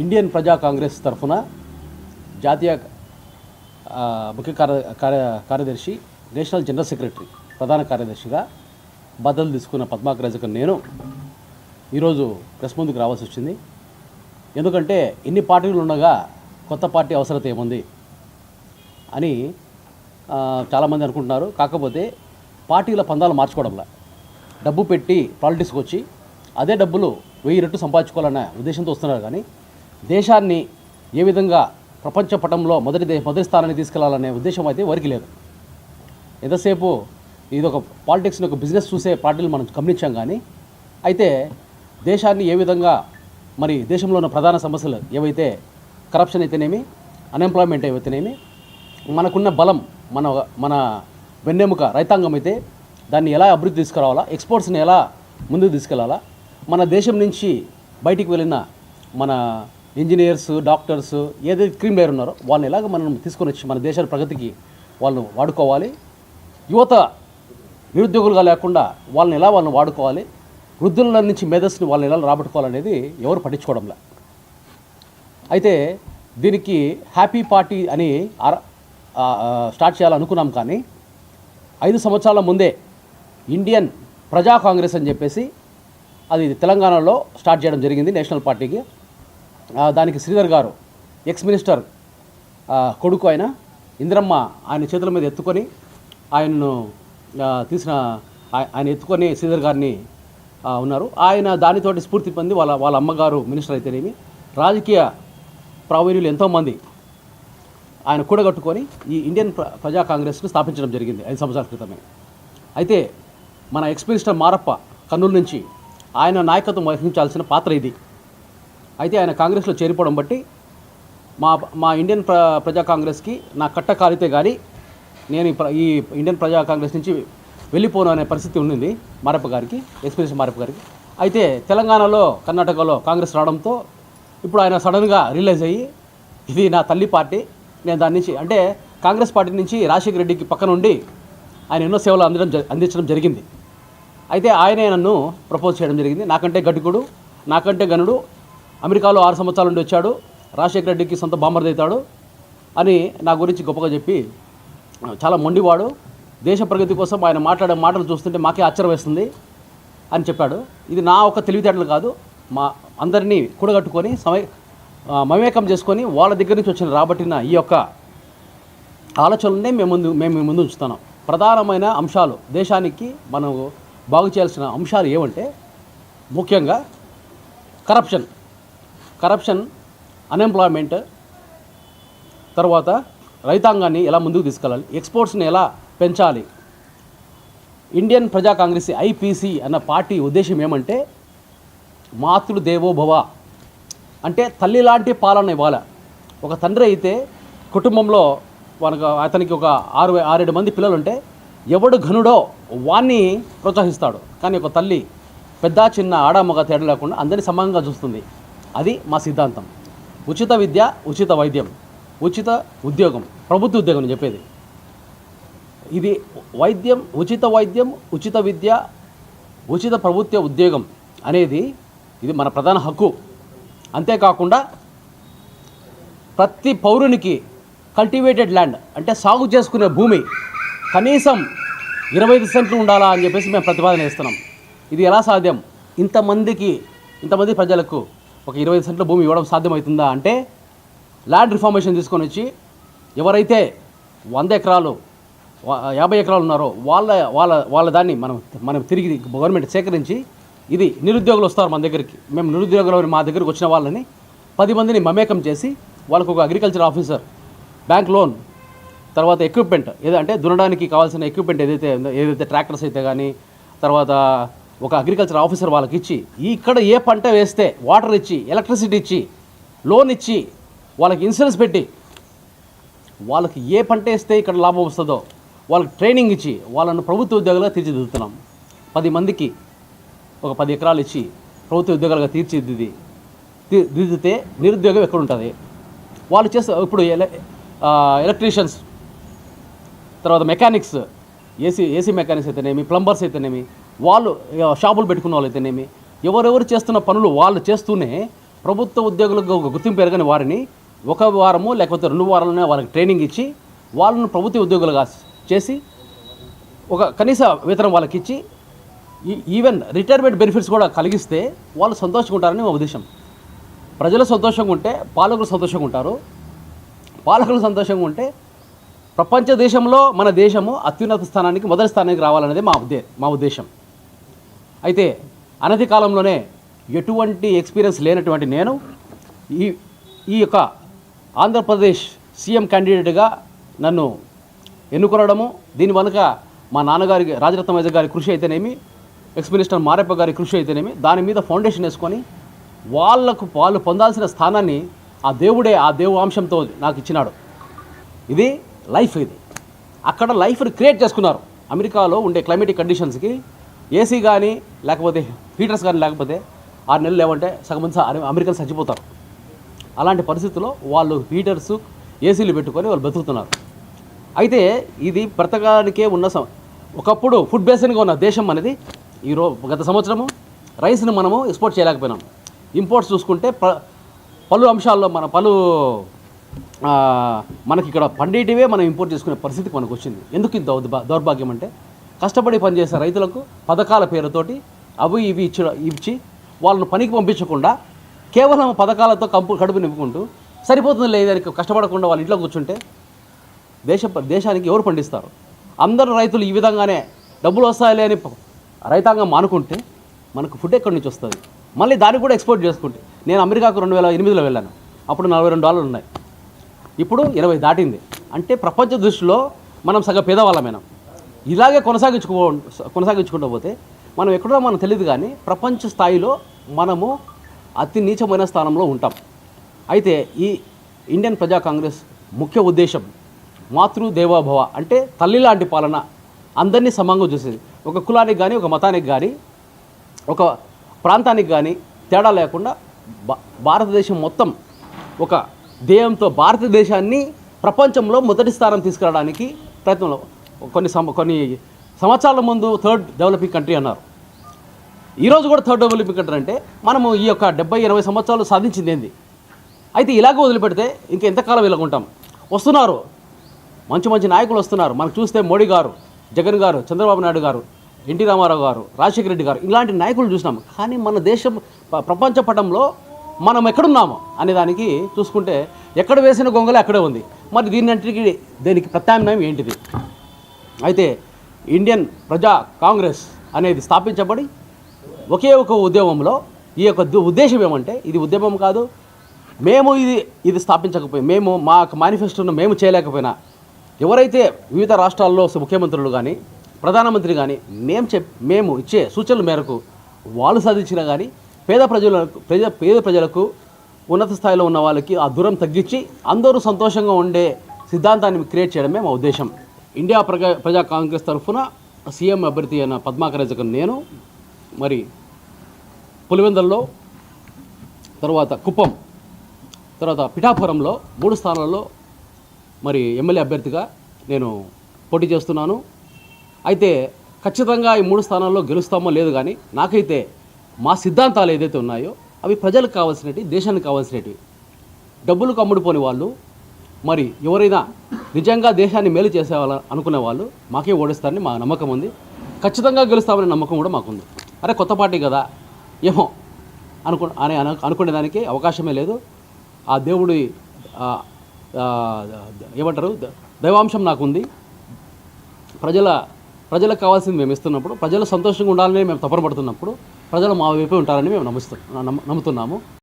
Indian ప్రజా కాంగ్రెస్ తరఫున జాతీయ ముఖ్య కార్యదర్శి, నేషనల్ జనరల్ సెక్రటరీ, ప్రధాన కార్యదర్శిగా బాధ్యతలు తీసుకున్న పద్మాకర్ రజకం నేను ఈరోజు ప్రెస్ ముందుకు రావాల్సి వచ్చింది. ఎందుకంటే ఇన్ని పార్టీలు ఉండగా కొత్త పార్టీ అవసరత ఏముంది అని చాలామంది అనుకుంటున్నారు. కాకపోతే పార్టీల పందాలు మార్చుకోవడంలా డబ్బు పెట్టి పాలిటిక్స్కి వచ్చి అదే డబ్బులు 1000 రెట్లు సంపాదించుకోవాలన్న ఉద్దేశంతో వస్తున్నారు. కానీ దేశాన్ని ఏ విధంగా ప్రపంచ పటంలో మొదటి స్థానాన్ని తీసుకెళ్లాలనే ఉద్దేశం అయితే ఎవరికి లేదు. ఎంతసేపు ఇది ఒక పాలిటిక్స్ని ఒక బిజినెస్ చూసే పార్టీలు మనం గమనించాం. కానీ అయితే దేశాన్ని ఏ విధంగా మరి దేశంలో ఉన్న ప్రధాన సమస్యలు ఏవైతే కరప్షన్ అయితేనేమి, అన్ఎంప్లాయ్మెంట్ అయితేనేమి, మనకున్న బలం మన వెన్నెముక రైతాంగం అయితే దాన్ని ఎలా అభివృద్ధి తీసుకురావాలా, ఎక్స్పోర్ట్స్ని ఎలా ముందుకు తీసుకెళ్లాలా, మన దేశం నుంచి బయటికి వెళ్ళిన మన ఇంజనీర్స్, డాక్టర్స్, ఏదైతే క్రీమ్ లేయర్ ఉన్నారో వాళ్ళని ఎలాగ మనం తీసుకొని వచ్చి మన దేశాల ప్రగతికి వాళ్ళు వాడుకోవాలి, యువత నిరుద్యోగులుగా లేకుండా వాళ్ళని వాడుకోవాలి, వృద్ధుల నుంచి మేధస్సుని వాళ్ళని ఎలా రాబట్టుకోవాలనేది ఎవరు పట్టించుకోవడంలే. అయితే దీనికి హ్యాపీ పార్టీ అని స్టార్ట్ చేయాలనుకున్నాం. కానీ 5 సంవత్సరాల ముందే ఇండియన్ ప్రజా కాంగ్రెస్ అని చెప్పేసి అది తెలంగాణలో స్టార్ట్ చేయడం జరిగింది నేషనల్ పార్టీకి. దానికి శ్రీధర్ గారు ఎక్స్ మినిస్టర్ కొడుకు ఆయన ఇందిరమ్మ ఆయన చేతుల మీద ఎత్తుకొని ఆయన ఎత్తుకొని శ్రీధర్ గారిని ఉన్నారు. ఆయన దానితోటి స్ఫూర్తి పొంది వాళ్ళ అమ్మగారు మినిస్టర్ అయితేనేమి, రాజకీయ ప్రావీణ్యులు ఎంతోమంది ఆయన కూడగట్టుకొని ఈ ఇండియన్ ప్రజా కాంగ్రెస్ను స్థాపించడం జరిగింది 5 సంవత్సరాల క్రితమే. అయితే మన ఎక్స్ మినిస్టర్ మారప్ప కర్నూలు నుంచి ఆయన నాయకత్వం వహించాల్సిన పాత్ర ఇది. అయితే ఆయన కాంగ్రెస్లో చేరిపోవడం బట్టి మా ఇండియన్ ప్రజా కాంగ్రెస్కి నా కట్ట కాలితే కానీ నేను ఈ ఇండియన్ ప్రజా కాంగ్రెస్ నుంచి వెళ్ళిపోను అనే పరిస్థితి ఉండింది మారప్ప గారికి, ఎక్స్ మినిస్టర్ మారప్ప గారికి. అయితే తెలంగాణలో, కర్ణాటకలో కాంగ్రెస్ రావడంతో ఇప్పుడు ఆయన సడన్గా రియలైజ్ అయ్యి ఇది నా తల్లి పార్టీ, నేను దాని నుంచి అంటే కాంగ్రెస్ పార్టీ నుంచి రాజశేఖర రెడ్డికి పక్కన ఉండి ఆయన ఎన్నో సేవలు అందించడం జరిగింది. అయితే ఆయనే నన్ను ప్రపోజ్ చేయడం జరిగింది. నాకంటే గట్టికుడు, నాకంటే గనుడు, అమెరికాలో 6 సంవత్సరాల నుండి వచ్చాడు, రాజశేఖర రెడ్డికి సొంత బాంబర్ అవుతాడు అని నా గురించి గొప్పగా చెప్పి, చాలా మొండివాడు, దేశ ప్రగతి కోసం ఆయన మాట్లాడే మాటలు చూస్తుంటే మాకే ఆశ్చర్యం వేస్తుంది అని చెప్పాడు. ఇది నా ఒక తెలివితేటలు కాదు, మా అందరినీ కూడగట్టుకొని మమేకం చేసుకొని వాళ్ళ దగ్గర నుంచి వచ్చిన రాబట్టిన ఈ యొక్క ఆలోచనలనే మేము ముందు ఉంచుతున్నాం. ప్రధానమైన అంశాలు, దేశానికి మనం బాగు చేయాల్సిన అంశాలు ఏమంటే ముఖ్యంగా కరప్షన్, అన్ఎంప్లాయ్మెంట్, తర్వాత రైతాంగాన్ని ఎలా ముందుకు తీసుకెళ్ళాలి, ఎక్స్పోర్ట్స్ని ఎలా పెంచాలి. ఇండియన్ ప్రజా కాంగ్రెస్ ఐపీసీ అన్న పార్టీ ఉద్దేశం ఏమంటే మాతృదేవో భవ, అంటే తల్లి లాంటి పాలన ఇవ్వాలి. ఒక తండ్రి అయితే కుటుంబంలో అతనికి ఒక 6-7 మంది పిల్లలు ఉంటే ఎవడు ఘనుడో వాణ్ణి ప్రోత్సహిస్తాడు. కానీ ఒక తల్లి పెద్ద చిన్న ఆడామగ తేడా లేకుండా అందరినీ సమానంగా చూస్తుంది. అది మా సిద్ధాంతం. ఉచిత విద్య, ఉచిత వైద్యం, ఉచిత ఉద్యోగం, ప్రభుత్వ ఉద్యోగం చెప్పేది ఇది. ఉచిత వైద్యం, ఉచిత విద్య, ఉచిత ప్రభుత్వ ఉద్యోగం అనేది ఇది మన ప్రధాన హక్కు. అంతేకాకుండా ప్రతి పౌరునికి కల్టివేటెడ్ ల్యాండ్ అంటే సాగు చేసుకునే భూమి కనీసం 25 సెంట్లు ఉండాలా అని చెప్పేసి మేము ప్రతిపాదన చేస్తున్నాం. ఇది ఎలా సాధ్యం? ఇంతమంది ప్రజలకు ఒక 25 సెంట్ల భూమి ఇవ్వడం సాధ్యమవుతుందా అంటే ల్యాండ్ రిఫార్మేషన్ తీసుకొని వచ్చి ఎవరైతే 100 ఎకరాలు 50 ఎకరాలు ఉన్నారో వాళ్ళ దాన్ని మనం తిరిగి గవర్నమెంట్ సేకరించి, ఇది నిరుద్యోగులు వస్తారు మన దగ్గరికి, మేము నిరుద్యోగులు మా దగ్గరికి వచ్చిన వాళ్ళని 10 మందిని మమేకం చేసి వాళ్ళకు ఒక అగ్రికల్చర్ ఆఫీసర్, బ్యాంక్ లోన్, తర్వాత ఎక్విప్మెంట్ ఏదంటే దున్నడానికి కావాల్సిన ఎక్విప్మెంట్ ఏదైతే ట్రాక్టర్స్ అయితే కానీ, తర్వాత ఒక అగ్రికల్చర్ ఆఫీసర్ వాళ్ళకి ఇచ్చి, ఇక్కడ ఏ పంట వేస్తే వాటర్ ఇచ్చి, ఎలక్ట్రిసిటీ ఇచ్చి, లోన్ ఇచ్చి, వాళ్ళకి ఇన్సూరెన్స్ పెట్టి, వాళ్ళకి ఏ పంట వేస్తే ఇక్కడ లాభం వస్తుందో వాళ్ళకి ట్రైనింగ్ ఇచ్చి వాళ్ళను ప్రభుత్వ ఉద్యోగాలుగా తీర్చిదిద్దుతున్నాం. 10 మందికి ఒక 10 ఎకరాలు ఇచ్చి ప్రభుత్వ ఉద్యోగాలుగా తీర్చిదిద్దితే నిరుద్యోగం ఎక్కడ ఉంటుంది? వాళ్ళు చేస్తే ఇప్పుడు ఎలక్ట్రీషియన్స్, తర్వాత మెకానిక్స్, ఏసీ మెకానిక్స్ అయితేనేమి, ప్లంబర్స్ అయితేనేమి, వాళ్ళు షాపులు పెట్టుకున్న వాళ్ళు అయితేనేమి, ఎవరెవరు చేస్తున్న పనులు వాళ్ళు చేస్తూనే ప్రభుత్వ ఉద్యోగులకు ఒక గుర్తింపు ఎరగని వారిని ఒక వారము లేకపోతే 2 వారాలనే వాళ్ళకి ట్రైనింగ్ ఇచ్చి వాళ్ళను ప్రభుత్వ ఉద్యోగులుగా చేసి ఒక కనీస వేతనం వాళ్ళకి ఇచ్చి ఈవెన్ రిటైర్మెంట్ బెనిఫిట్స్ కూడా కలిగిస్తే వాళ్ళు సంతోషంగా ఉంటారని మా ఉద్దేశం. ప్రజలు సంతోషంగా ఉంటే పాలకులు సంతోషంగా ఉంటారు. పాలకులు సంతోషంగా ఉంటే ప్రపంచ దేశంలో మన దేశము అత్యున్నత స్థానానికి మొదటి స్థానానికి రావాలనేది మా ఉద్దేశం. అయితే అనతి కాలంలోనే ఎటువంటి ఎక్స్పీరియన్స్ లేనటువంటి నేను ఈ యొక్క ఆంధ్రప్రదేశ్ సీఎం క్యాండిడేట్గా నన్ను ఎన్నుకొనడము, దీని వెనుక మా నాన్నగారి రాజరత్నమయ్య గారి కృషి అయితేనేమి, ఎక్స్ మినిస్టర్ మారెప్ప గారి కృషి అయితేనేమి, దాని మీద ఫౌండేషన్ వేసుకొని వాళ్ళు పొందాల్సిన స్థానాన్ని ఆ దేవాంశంతో నాకు ఇచ్చినాడు. ఇది లైఫ్. ఇది అక్కడ లైఫ్ని క్రియేట్ చేసుకున్నారు. అమెరికాలో ఉండే క్లైమేటిక్ కండిషన్స్కి ఏసీ కానీ లేకపోతే హీటర్స్ కానీ లేకపోతే 6 నెలలు లేవంటే సగం మంది అమెరికన్స్ చచ్చిపోతారు. అలాంటి పరిస్థితుల్లో వాళ్ళు హీటర్స్ ఏసీలు పెట్టుకొని వాళ్ళు బతుకుతున్నారు. అయితే ఇది బ్రతకానికే ఉన్న ఒకప్పుడు ఫుడ్ బేసిన్గా ఉన్న దేశం అనేది గత సంవత్సరము రైస్ని మనము ఎక్స్పోర్ట్ చేయలేకపోయినాం. ఇంపోర్ట్స్ చూసుకుంటే పలు అంశాల్లో మనకి ఇక్కడ పండిటివే మనం ఇంపోర్ట్ చేసుకునే పరిస్థితికి మనకు వచ్చింది. ఎందుకు ఇంత దౌర్భాగ్యం అంటే కష్టపడి పనిచేసే రైతులకు పథకాల పేరుతోటి అవి ఇవి ఇచ్చి వాళ్ళను పనికి పంపించకుండా కేవలం పథకాలతో కడుపు నింపుకుంటూ సరిపోతుంది లేదని కష్టపడకుండా వాళ్ళ ఇంట్లో కూర్చుంటే దేశానికి ఎవరు పండిస్తారు? అందరు రైతులు ఈ విధంగానే డబ్బులు వస్తాయిలే అని రైతాంగం మానుకుంటే మనకు ఫుడ్ ఎక్కడి నుంచి వస్తుంది? మళ్ళీ దాన్ని కూడా ఎక్స్పోర్ట్ చేసుకుంటే నేను అమెరికాకు 2008లో వెళ్ళాను. అప్పుడు $42 ఉన్నాయి. ఇప్పుడు 20 దాటింది. అంటే ప్రపంచ దృష్టిలో మనం సగం పేదవాళ్ళమైనా. ఇలాగే కొనసాగించుకుంటూ పోతే మనం ఎక్కడో మనకు తెలియదు, కానీ ప్రపంచ స్థాయిలో మనము అతి నీచమైన స్థానంలో ఉంటాం. అయితే ఈ ఇండియన్ ప్రజా కాంగ్రెస్ ముఖ్య ఉద్దేశం మాతృదేవోభవ, అంటే తల్లి లాంటి పాలన, అందరినీ సమంగా చూసేది. ఒక కులానికి కానీ, ఒక మతానికి కానీ, ఒక ప్రాంతానికి కానీ తేడా లేకుండా భారతదేశం మొత్తం ఒక ధ్యేయంతో భారతదేశాన్ని ప్రపంచంలో మొదటి స్థానం తీసుకురావడానికి ప్రయత్నంలో కొన్ని సంవత్సరాల ముందు 3rd డెవలపింగ్ కంట్రీ అన్నారు. ఈరోజు కూడా 3rd డెవలపింగ్ కంట్రీ అంటే మనము ఈ యొక్క 70-80 సంవత్సరాలు సాధించింది ఏంది? అయితే ఇలాగే వదిలిపెడితే ఇంకా ఎంతకాలం ఇలాగుంటాం? వస్తున్నారు మంచి నాయకులు వస్తున్నారు. మనకు చూస్తే మోడీ గారు, జగన్ గారు, చంద్రబాబు నాయుడు గారు, ఎన్టీ రామారావు గారు, రాజశేఖర రెడ్డి గారు, ఇలాంటి నాయకులు చూసినాం. కానీ మన దేశం ప్రపంచ పటంలో మనం ఎక్కడున్నాము అనే దానికి చూసుకుంటే ఎక్కడ వేసిన గొంగలే అక్కడే ఉంది. మరి దీనికి ప్రత్యామ్నాయం ఏంటిది? అయితే ఇండియన్ ప్రజా కాంగ్రెస్ అనేది స్థాపించబడి ఒకే ఒక ఉద్యమంలో ఈ యొక్క ఉద్దేశం ఏమంటే, ఇది ఉద్యమం కాదు, మేము ఇది స్థాపించకపోయి, మా మేనిఫెస్టోను మేము చేయలేకపోయినా, ఎవరైతే వివిధ రాష్ట్రాల్లో ముఖ్యమంత్రులు కానీ ప్రధానమంత్రి కానీ మేము ఇచ్చే సూచనల మేరకు వాళ్ళు సాధించినా కానీ పేద ప్రజలకు ఉన్నత స్థాయిలో ఉన్న వాళ్ళకి ఆ దూరం తగ్గించి అందరూ సంతోషంగా ఉండే సిద్ధాంతాన్ని క్రియేట్ చేయడమే మా ఉద్దేశం. ఇండియా ప్రజా కాంగ్రెస్ తరఫున సీఎం అభ్యర్థి అయిన పద్మాకర్ నేను మరి పులివెందులలో, తర్వాత కుప్పం, తర్వాత పిఠాపురంలో 3 స్థానాల్లో మరి ఎమ్మెల్యే అభ్యర్థిగా నేను పోటీ చేస్తున్నాను. అయితే ఖచ్చితంగా ఈ 3 స్థానాల్లో గెలుస్తామో లేదు, కానీ నాకైతే మా సిద్ధాంతాలు ఏదైతే ఉన్నాయో అవి ప్రజలకు కావాల్సినవి, దేశానికి కావాల్సినవి. డబ్బులకు అమ్ముడుపోని వాళ్ళు, మరి ఎవరైనా నిజంగా దేశాన్ని మేలు చేసేవాళ్ళ అనుకునే వాళ్ళు మాకే ఓడిస్తారని మా నమ్మకం ఉంది. ఖచ్చితంగా గెలుస్తామనే నమ్మకం కూడా మాకుంది. అరే కొత్త పార్టీ కదా ఏమో అనుకునేదానికి అవకాశమే లేదు. ఆ దేవుడి ఏమంటారు దైవాంశం నాకుంది. ప్రజలకు కావాల్సింది మేము ఇస్తున్నప్పుడు, ప్రజలు సంతోషంగా ఉండాలని మేము తపన పడుతున్నప్పుడు ప్రజలు మా వైపే ఉంటారని మేము నమ్ముతున్నాము.